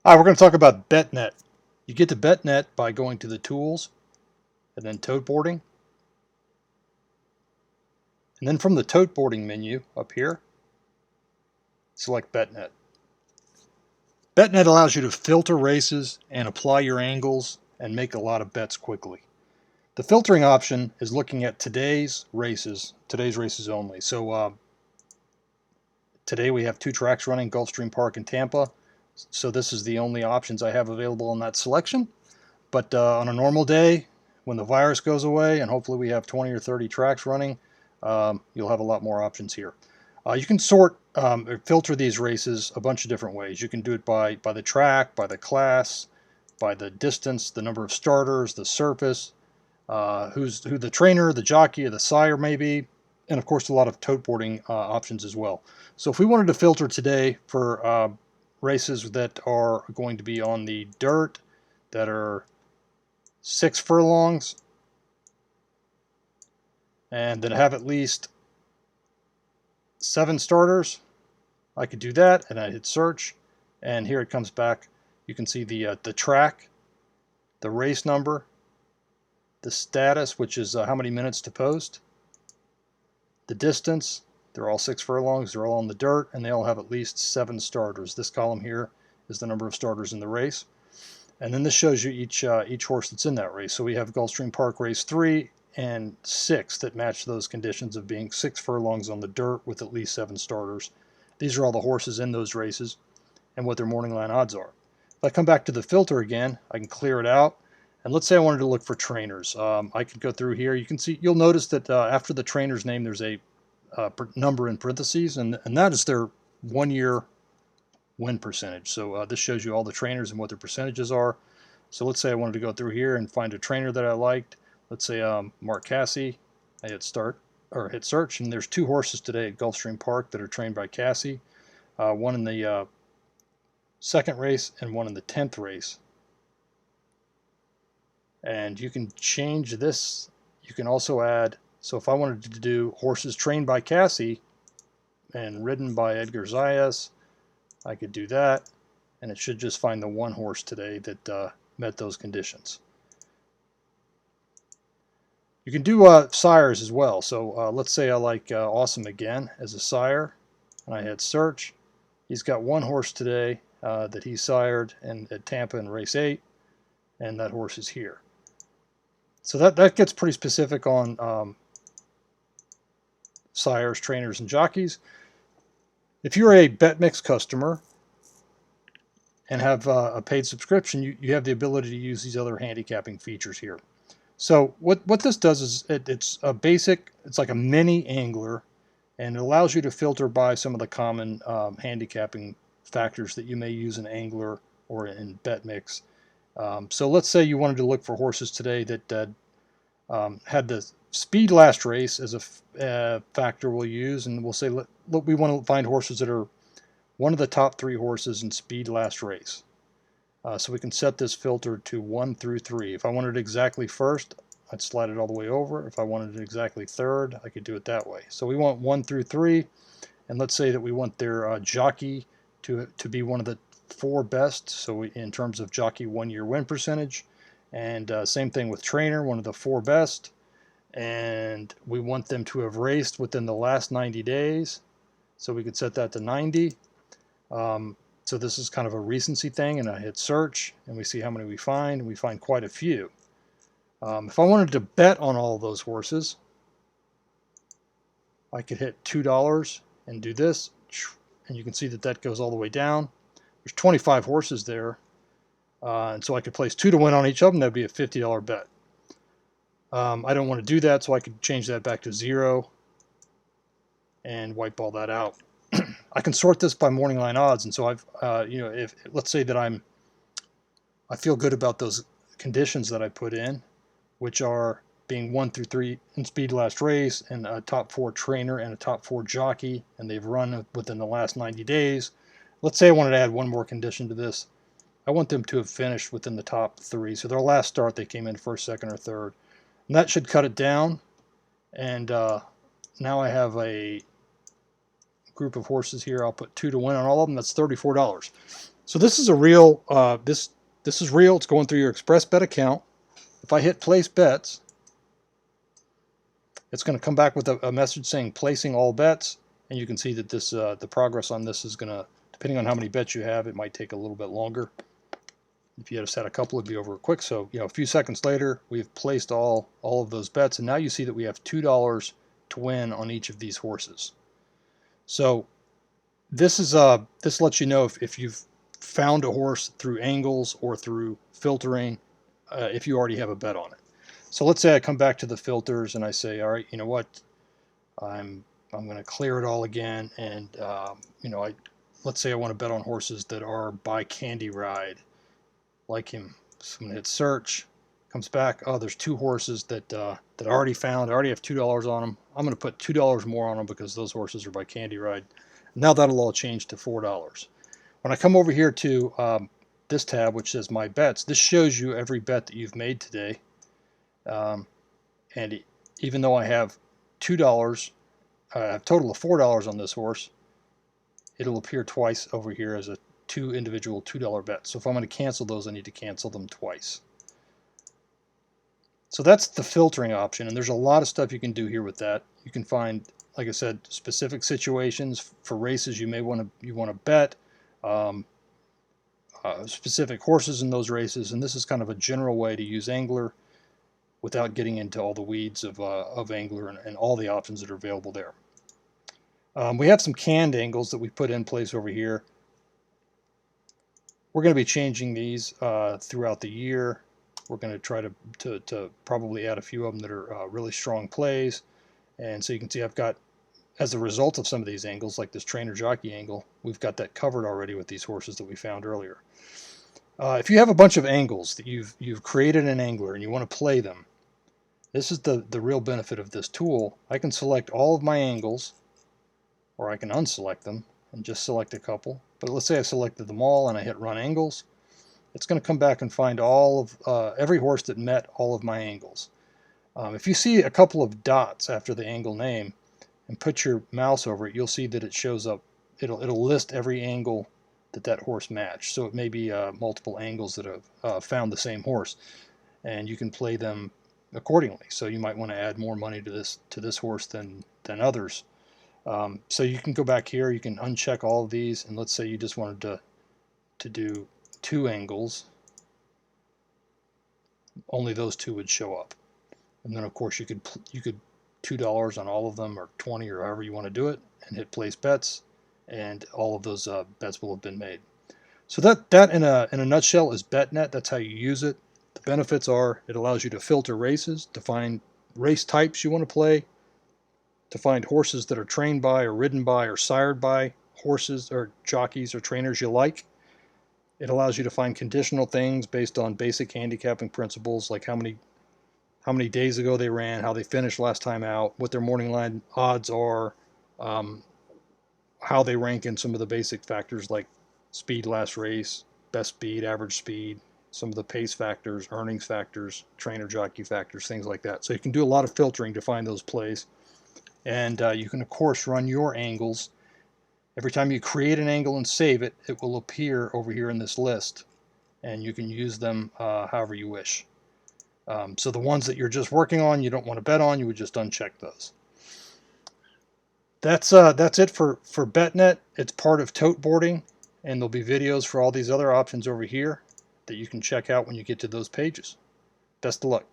Hi, we're going to talk about BetNet. You get to BetNet by going to the Tools and then Tote Boarding. And then from the Tote Boarding menu up here, select BetNet. BetNet allows you to filter races and apply your angles and make a lot of bets quickly. The filtering option is looking at today's races only. So today we have two tracks running, Gulfstream Park and Tampa. So this is the only options I have available in that selection. But on a normal day, when the virus goes away, and hopefully we have 20 or 30 tracks running, you'll have a lot more options here. You can sort or filter these races a bunch of different ways. You can do it by the track, by the class, by the distance, the number of starters, the surface, who the trainer, the jockey, or the sire may be, and of course a lot of tote boarding options as well. So if we wanted to filter today for races that are going to be on the dirt, that are 6 furlongs, and that have at least 7 starters, I could do that, and I hit search, and here it comes back. You can see the track, the race number, the status, which is how many minutes to post, the distance. They're all 6 furlongs. They're all on the dirt, and they all have at least 7 starters. This column here is the number of starters in the race, and then this shows you each horse that's in that race. So we have Gulfstream Park Race 3 and 6 that match those conditions of being 6 furlongs on the dirt with at least 7 starters. These are all the horses in those races and what their morning line odds are. If I come back to the filter again, I can clear it out. And let's say I wanted to look for trainers. I could go through here. You'll notice that after the trainer's name, there's a number in parentheses, and that is their 1-year win percentage. So this shows you all the trainers and what their percentages are. So let's say I wanted to go through here and find a trainer that I liked. Let's say Mark Cassie. I hit start or hit search, and there's 2 horses today at Gulfstream Park that are trained by Cassie. One in the 2nd race and one in the 10th race. And you can change this. You can also add, so if I wanted to do horses trained by Cassie and ridden by Edgar Zayas, I could do that, and it should just find the one horse today that met those conditions. You can do sires as well. So let's say I like Awesome Again as a sire, and I hit search. He's got one horse today that he sired at Tampa in race 8, and that horse is here. So that gets pretty specific on sires, trainers, and jockeys. If you're a BetMix customer and have a paid subscription, you have the ability to use these other handicapping features here. So what this does is it's a basic, it's like a mini angler, and it allows you to filter by some of the common handicapping factors that you may use in angler or in BetMix. So let's say you wanted to look for horses today that had the speed last race as a factor we'll use, and we'll say, look, we want to find horses that are one of the top 3 horses in speed last race. So we can set this filter to 1 through 3. If I wanted it exactly first, I'd slide it all the way over. If I wanted it exactly third, I could do it that way. So we want 1 through 3, and let's say that we want their jockey to be one of the 4 best. So in terms of jockey 1-year win percentage, and same thing with trainer, one of the 4 best, and we want them to have raced within the last 90 days. So we could set that to 90. So this is kind of a recency thing, and I hit search, and we see how many we find, and we find quite a few. If I wanted to bet on all of those horses, I could hit $2 and do this, and you can see that goes all the way down. There's 25 horses there, and so I could place 2 to 1 on each of them. That'd be a $50 bet. I don't want to do that, so I could change that back to 0 and wipe all that out. I can sort this by morning line odds, and so I've, if let's say that I feel good about those conditions that I put in, which are being 1 through 3 in speed last race, and a top 4 trainer and a top 4 jockey, and they've run within the last 90 days. Let's say I wanted to add one more condition to this. I want them to have finished within the top 3. So their last start, they came in first, second, or third. And that should cut it down. And now I have a group of horses here. I'll put 2 to 1 on all of them. That's $34. So this is a real, this is real. It's going through your Express Bet account. If I hit place bets, it's going to come back with a message saying placing all bets. And you can see that this the progress on this is going to, depending on how many bets you have, it might take a little bit longer. If you just had a couple, it'd be over quick. So, a few seconds later, we've placed all of those bets. And now you see that we have $2 to win on each of these horses. So this is this lets you know if you've found a horse through angles or through filtering, if you already have a bet on it. So let's say I come back to the filters and I say, all right, you know what, I'm going to clear it all again, and let's say I want to bet on horses that are by Candy Ride, like him. So I'm going to hit search. Comes back. Oh, there's two horses that I already found. I already have $2 on them. I'm going to put $2 more on them because those horses are by Candy Ride. Now that'll all change to $4. When I come over here to this tab, which says My Bets, this shows you every bet that you've made today. And even though I have $2, a total of $4 on this horse, it'll appear twice over here as a two individual $2 bets. So if I'm going to cancel those, I need to cancel them twice. So that's the filtering option, and there's a lot of stuff you can do here with that. You can find, like I said, specific situations for races you may want to bet, specific horses in those races, and this is kind of a general way to use Angler without getting into all the weeds of Angler and all the options that are available there. We have some canned angles that we put in place over here. We're going to be changing these throughout the year. We're going to try to probably add a few of them that are really strong plays. And so you can see I've got, as a result of some of these angles, like this trainer jockey angle, we've got that covered already with these horses that we found earlier. If you have a bunch of angles that you've created in Angler and you want to play them, this is the real benefit of this tool. I can select all of my angles, or I can unselect them and just select a couple. But let's say I selected them all and I hit Run Angles. It's going to come back and find all of every horse that met all of my angles. If you see a couple of dots after the angle name and put your mouse over it, you'll see that it shows up. It'll list every angle that horse matched. So it may be multiple angles that have found the same horse, and you can play them accordingly. So you might want to add more money to this horse than others. So you can go back here. You can uncheck all of these, and let's say you just wanted to do 2 angles. Only those 2 would show up, and then of course you could $2 on all of them, or 20, or however you want to do it, and hit place bets, and all of those bets will have been made. So that in a nutshell is BetNet. That's how you use it. The benefits are it allows you to filter races, to find race types you want to play, to find horses that are trained by or ridden by or sired by horses or jockeys or trainers you like. It allows you to find conditional things based on basic handicapping principles, like how many days ago they ran, how they finished last time out, what their morning line odds are, how they rank in some of the basic factors like speed last race, best speed, average speed, some of the pace factors, earnings factors, trainer jockey factors, things like that. So you can do a lot of filtering to find those plays. And you can, of course, run your angles. Every time you create an angle and save it, it will appear over here in this list, and you can use them however you wish. So the ones that you're just working on, you don't want to bet on, you would just uncheck those. That's it for BetNet. It's part of Tote Boarding, and there'll be videos for all these other options over here that you can check out when you get to those pages. Best of luck.